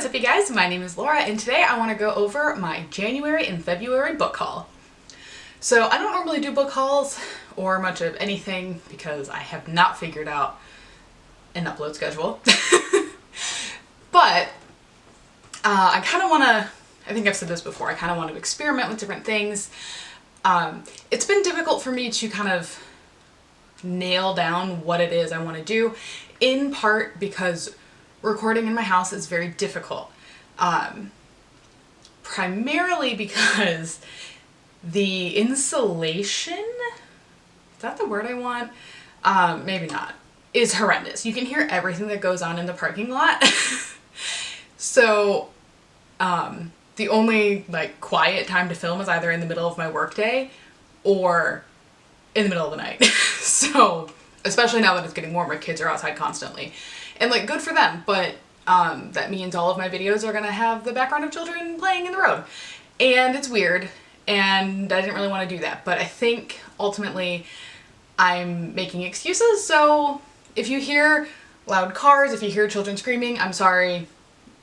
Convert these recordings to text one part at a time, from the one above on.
up you guys? My name is Laura and today I want to go over my January and February book haul. So I don't normally do book hauls or much of anything because I have not figured out an upload schedule. But I kind of want to, I think I've said this before, I kind of want to experiment with different things. It's been difficult for me to kind of nail down what it is I want to do, in part because recording in my house is very difficult. Primarily because the insulation, is that the word I want? Maybe not, is horrendous. You can hear everything that goes on in the parking lot. So the only like quiet time to film is either in the middle of my workday or in the middle of the night. So especially now that it's getting warmer, kids are outside constantly. And like, good for them, but that means all of my videos are gonna have the background of children playing in the road. And it's weird, and I didn't really want to do that, but I think ultimately I'm making excuses, so if you hear loud cars, if you hear children screaming, I'm sorry,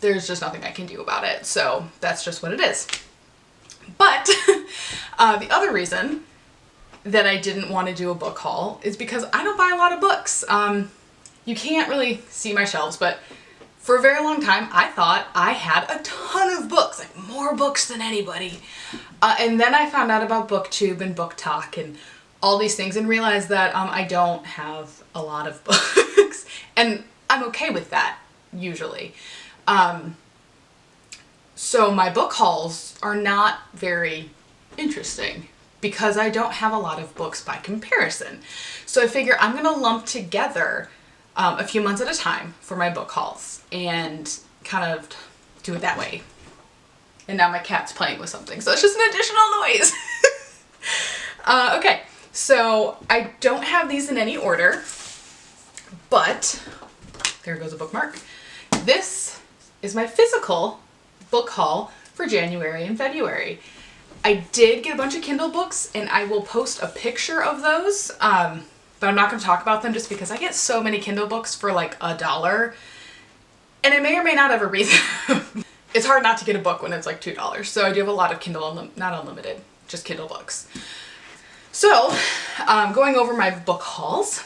there's just nothing I can do about it, so that's just what it is. But the other reason that I didn't want to do a book haul is because I don't buy a lot of books. You can't really see my shelves, but for a very long time I thought I had a ton of books, like more books than anybody. And then I found out about BookTube and BookTok and all these things and realized that I don't have a lot of books. And I'm okay with that, usually. So my book hauls are not very interesting because I don't have a lot of books by comparison. So I figure I'm gonna lump together a few months at a time for my book hauls and kind of do it that way. And now my cat's playing with something, so it's just an additional noise. Okay, so I don't have these in any order, but there goes a bookmark. This is my physical book haul for January and February. I did get a bunch of Kindle books and I will post a picture of those, but I'm not going to talk about them just because I get so many Kindle books for like $1 and I may or may not ever read them. It's hard not to get a book when it's like $2, so I do have a lot of Kindle, not unlimited, just Kindle books. So going over my book hauls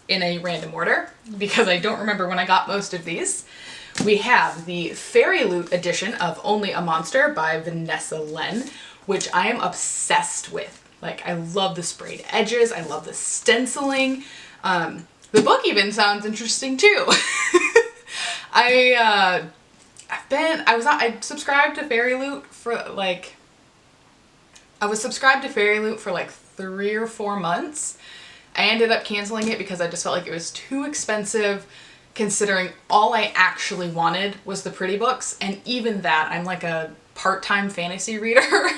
in a random order because I don't remember when I got most of these. We have the Fairy Loot edition of Only a Monster by Vanessa Len, which I am obsessed with. Like, I love the sprayed edges, I love the stenciling. The book even sounds interesting too. I subscribed to Fairy Loot for like, I was subscribed to Fairy Loot for like 3 or 4 months. I ended up canceling it because I just felt like it was too expensive considering all I actually wanted was the pretty books, and even that, I'm like a part-time fantasy reader,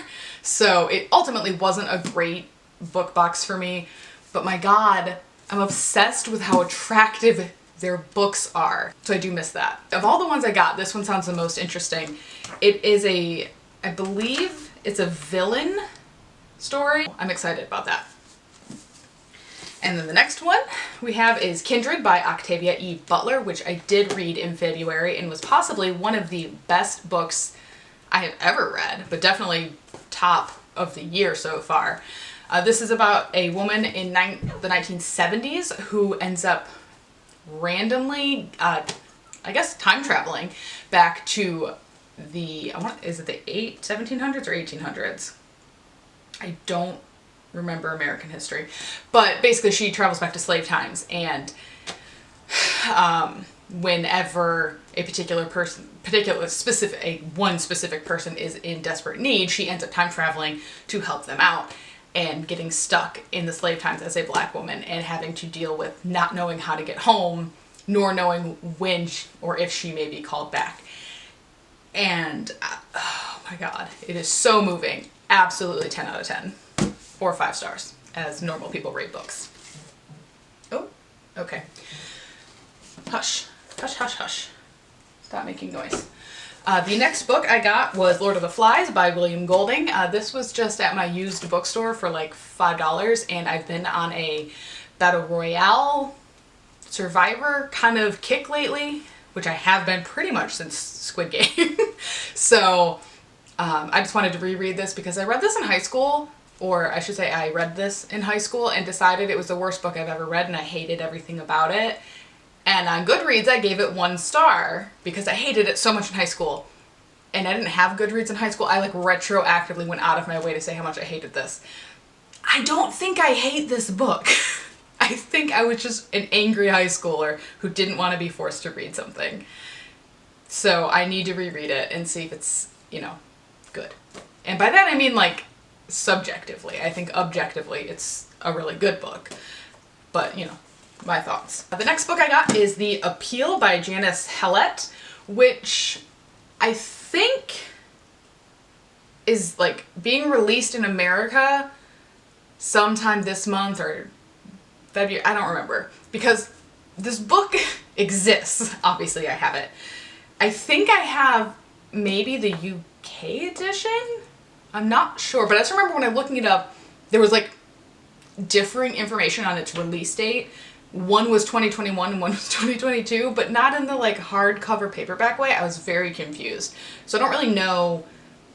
so it ultimately wasn't a great book box for me, but my god, I'm obsessed with how attractive their books are, so I do miss that. Of all the ones I got, this one sounds the most interesting. It is I believe it's a villain story. I'm excited about that. And then the next one we have is Kindred by Octavia E. Butler, which I did read in February and was possibly one of the best books I have ever read, but definitely top of the year so far. This is about a woman in the 1970s who ends up randomly, I guess, time traveling back to the, is it the 1700s or 1800s? I don't remember American history, but basically she travels back to slave times, and whenever a one specific person is in desperate need, she ends up time traveling to help them out and getting stuck in the slave times as a black woman and having to deal with not knowing how to get home nor knowing when or if she may be called back. And oh my god, it is so moving. Absolutely 10 out of 10. Or 5 stars, as normal people rate books. Oh, okay. Hush, hush, hush, hush. Stop making noise. The next book I got was Lord of the Flies by William Golding. This was just at my used bookstore for like $5, and I've been on a Battle Royale Survivor kind of kick lately which I have been pretty much since Squid Game. So I just wanted to reread this because I read this in high school, or I should say I read this in high school and decided it was the worst book I've ever read and I hated everything about it. And on Goodreads, I gave it 1 star because I hated it so much in high school. And I didn't have Goodreads in high school. I like retroactively went out of my way to say how much I hated this. I don't think I hate this book. I think I was just an angry high schooler who didn't want to be forced to read something. So I need to reread it and see if it's, you know, good. And by that I mean like subjectively. I think objectively it's a really good book. But, you know, my thoughts. The next book I got is The Appeal by Janice Hallett, which I think is like being released in America sometime this month or February, I don't remember, because this book exists. Obviously I have it. I think I have maybe the UK edition. I'm not sure, but I just remember when I was looking it up, there was like differing information on its release date. One was 2021 and one was 2022, but not in the like hardcover paperback way. I was very confused. So I don't really know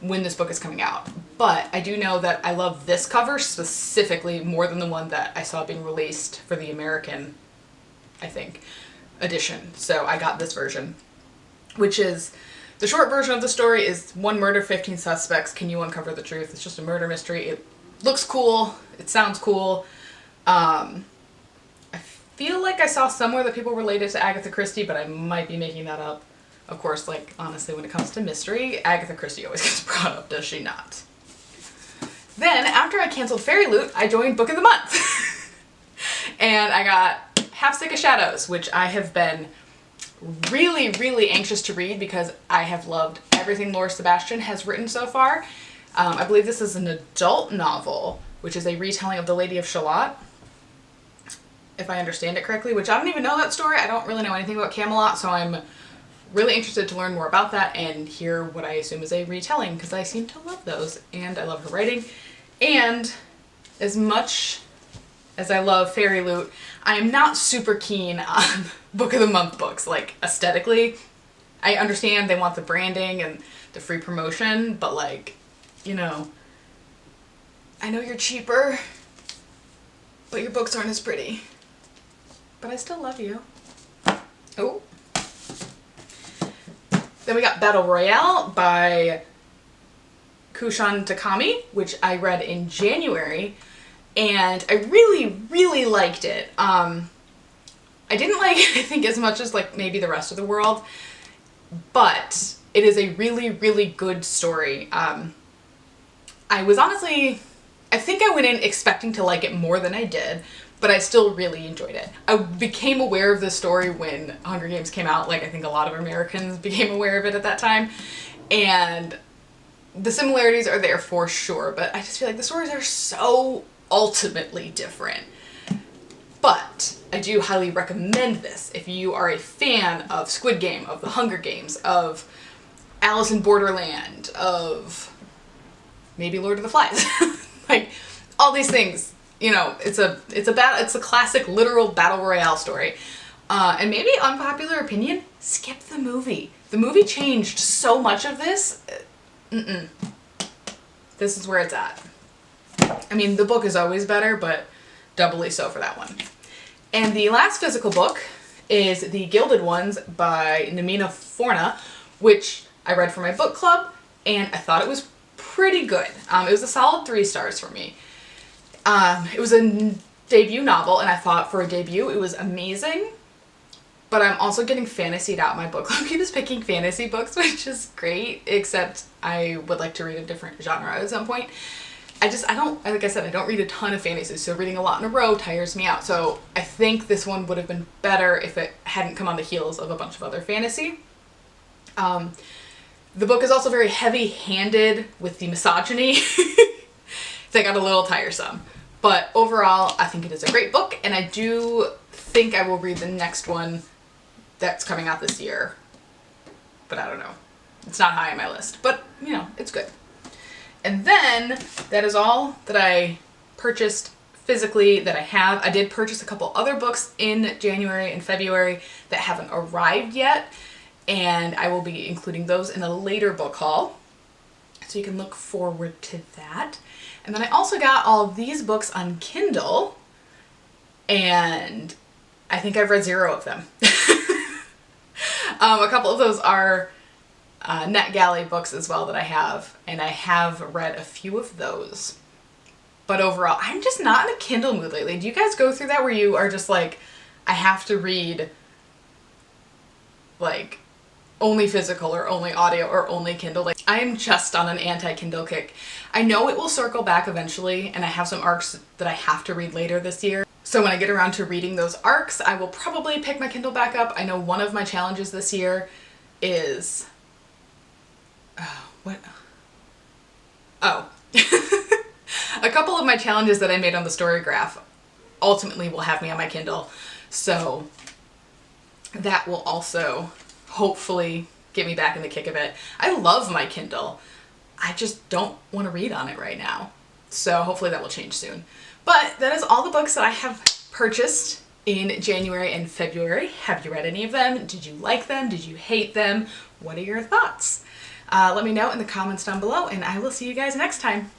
when this book is coming out, but I do know that I love this cover specifically more than the one that I saw being released for the American, I think, edition. So I got this version, which is, the short version of the story is 1 murder, 15 suspects. Can you uncover the truth? It's just a murder mystery. It looks cool. It sounds cool. I feel like I saw somewhere that people related to Agatha Christie, but I might be making that up. Of course, like, honestly, when it comes to mystery, Agatha Christie always gets brought up, does she not? Then, after I canceled Fairy Loot, I joined Book of the Month. And I got Half Sick of Shadows, which I have been really, really anxious to read because I have loved everything Laura Sebastian has written so far. I believe this is an adult novel, which is a retelling of The Lady of Shalott, if I understand it correctly, which I don't even know that story. I don't really know anything about Camelot, so I'm really interested to learn more about that and hear what I assume is a retelling, because I seem to love those, and I love her writing. And as much as I love Fairy Loot, I am not super keen on Book of the Month books. Like, aesthetically, I understand they want the branding and the free promotion, but like, you know, I know you're cheaper, but your books aren't as pretty. But I still love you. Oh. Then we got Battle Royale by Kushan Takami, which I read in January, and I really, really liked it. I didn't like it, I think, as much as like maybe the rest of the world, but it is a really, really good story. I was honestly, I think I went in expecting to like it more than I did, but I still really enjoyed it. I became aware of this story when Hunger Games came out, like I think a lot of Americans became aware of it at that time, and the similarities are there for sure, but I just feel like the stories are so ultimately different. But I do highly recommend this if you are a fan of Squid Game, of the Hunger Games, of Alice in Borderland, of maybe Lord of the Flies. Like, all these things. You know, it's a classic literal battle royale story. And maybe unpopular opinion, skip the movie. The movie changed so much of this. This is where it's at. I mean, the book is always better, but doubly so for that one. And the last physical book is The Gilded Ones by Namina Forna, which I read for my book club, and I thought it was pretty good. It was a solid 3 stars for me. It was a debut novel, and I thought for a debut it was amazing, but I'm also getting fantasied out. My book club keeps picking fantasy books, which is great, except I would like to read a different genre at some point. Like I said, I don't read a ton of fantasy, so reading a lot in a row tires me out. So I think this one would have been better if it hadn't come on the heels of a bunch of other fantasy. The book is also very heavy-handed with the misogyny. That got a little tiresome. But overall, I think it is a great book, and I do think I will read the next one that's coming out this year. But I don't know. It's not high on my list, but, you know, it's good. And then, that is all that I purchased physically that I have. I did purchase a couple other books in January and February that haven't arrived yet. and I will be including those in a later book haul. So you can look forward to that. And then I also got all these books on Kindle, and I think I've read 0 of them. A couple of those are NetGalley books as well that I have, and I have read a few of those. But overall, I'm just not in a Kindle mood lately. Do you guys go through that where you are just like, I have to read like only physical or only audio or only Kindle? Like, I am just on an anti-Kindle kick. I know it will circle back eventually, and I have some arcs that I have to read later this year. So when I get around to reading those arcs, I will probably pick my Kindle back up. I know one of my challenges this year is... a couple of my challenges that I made on the story graph ultimately will have me on my Kindle. So that will also hopefully get me back in the kick of it. I love my Kindle. I just don't want to read on it right now. So hopefully that will change soon. But that is all the books that I have purchased in January and February. Have you read any of them? Did you like them? Did you hate them? What are your thoughts? Let me know in the comments down below, and I will see you guys next time.